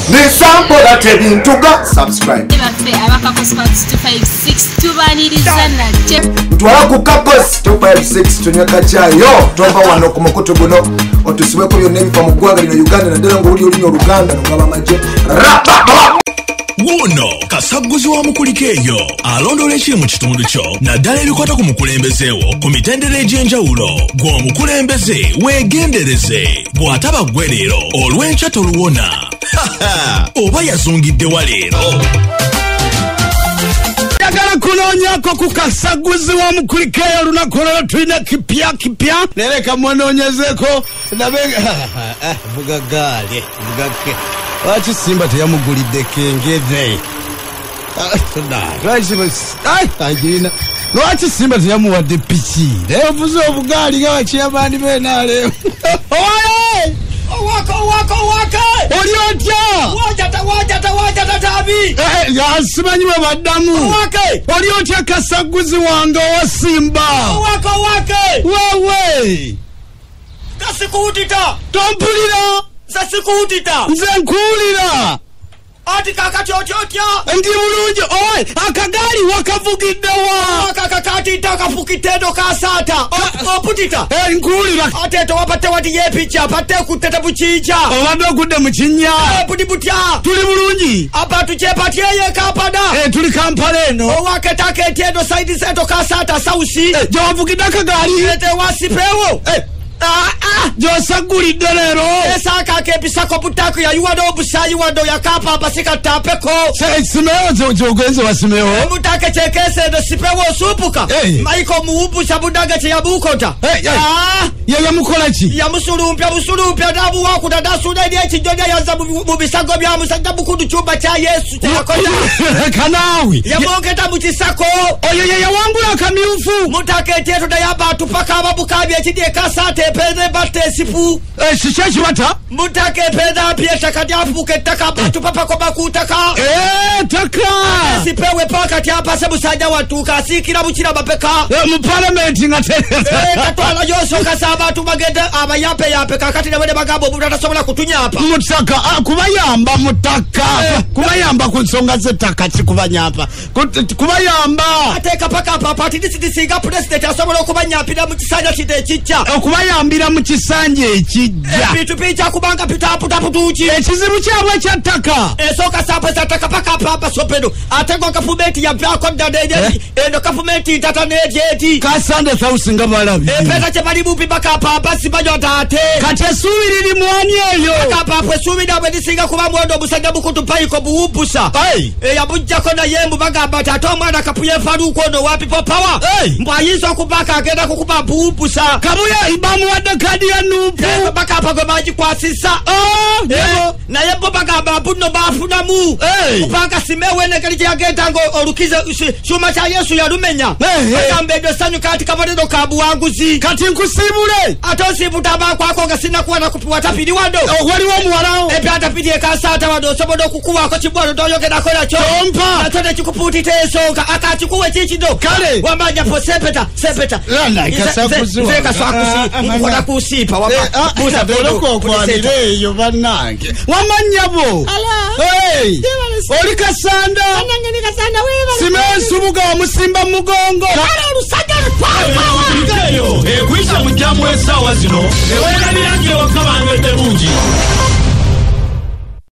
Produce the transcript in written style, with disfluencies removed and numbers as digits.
Nisambola tebintuga subscribe. Twala ku Kakos 256 tunyaka chayo tomba wano ku mukutu guno otusibe ku byonna ebiva mu ggwanga lino Uganda naddala ng'oli olunyo Oluganda n'ogaba amagye Wono kasaguzi wa mukuliko eyo alondola ekiri mu kitundu kyo naddala ebikwata ku mukulembezeewo ku mitendera egy'enjawulo gw'omukulembeze weegendereze bw'ataba ggwe leero olw'enkya toluwona oba yazungiddewa leero Yagala kunoonyako ku kasaguzi wa mukuliko eyo lunaku olwo tulina kipya nereka mwanonyezeeko vuga gaali vugake lwaki Simba teyamugulidde kengeze lwaki Simba teyamuwadde piki nevuze obugaali nga bakiyabandi benaale Owaka oli otya wajata tabi simanyi bwe baddamu oli otya kasaguzi wange owa Simba wewe kasikuutita tompulira sasikuutita nze nkuwulira ati kakati otya ndi bulungi owe akagaali wakavugiddewa kakatita kafukitendo kasata oputita nkuwulira ate towapatte wati yepicha patte kuttete bukica obadde okudde mu kinnya buti butya tuli bulungi apa tukyepatyeyo Kampala tuli Kampala eno owaketaka etyendo saidi seto kasata sausi gyewavugidde akagaali tewasipewo gyosagulidde leero esaka kepisako butako yayiwado obusayi wado yakapa pasika tapeko simewo gyogenze wasimewo mutake kyekesendo sipewo osupuka maiko muwubusa budaga kyeyabukota yamukola ki yamusulumpya nabuwakuta nasuna eri ekijjoja yaza mu bisago bya musajja bukudu cyumba kya Yesu kanaawe yamwongeta mu kisako oyo yawangula akamyufu mutake etyeto nayabantu paka ababukabya ekidye kasate peze batesipu kiki ekibata mutake peza pyeta kati afubuka ettaka abantu papako bakutaka taka sipewe paka tyapase musajja watuuka asiikira bukira bapeka mu palamenti nga katwala yosoka abantu bagenda abayape kakati nabone bagamba omuntu atasobola kutunyapa mutaka kubayamba mutaka kubayamba ku nsonga z'ettaka kikubanyapa kubayamba ateeka paka papati disisinga president asobola okubanyapira mu kisanja kite ekijja okubayambira mu kisanja ekijja ebintu bikyakubanga pitaputaputuki ekizibu kyabwe kyattaka esooka sampe zattaka paka papa sopeno ate ngo gavumenti yavaako ddala eno gavumenti ntata n'eryeti kasande thausi nga balabye empesa kye bali bumpi bakapapa simanyoota ate kati essuubi liri mwani eyo bakapapa essuubi nabwe lisinga kuba mwondo omusajja bukutu payiko buwumpusa eyamuggyako naye mbu bagamba nti ate omwana kapuye faluuku ono wa people power mbu ayinza okubaka agenda kukuba buwumpusa kabuye bamuwadde kadi ya nuupu bakapa gwe bagikwasisa naye bo bagamba mbuno bafunamu kubanga simewe negeri gyeyagenda nga olukize kyuma kya Yesu yalumenya bagamba edyo essanyu kati kabonero ka buwanguzi kati nkusiibule ate osiibuta abakwako nga sinakuwana kupiwa tapiri wado waliwo omuwalawo ebyatapiri ekasata wado osobola okukuwako kibwalo toyogerako nakyo tompa nakyo nekikupuutita ensonga akakikuwe kikino kale wamanya po sepeta nkola kusiipa olokokwanira eyo bannange wamanyabo oli Kasanda Simeon Subuga wamusimba mugongo ekuyisa mujjamu esaawa zino eweerabiranga ewakabangedde bungi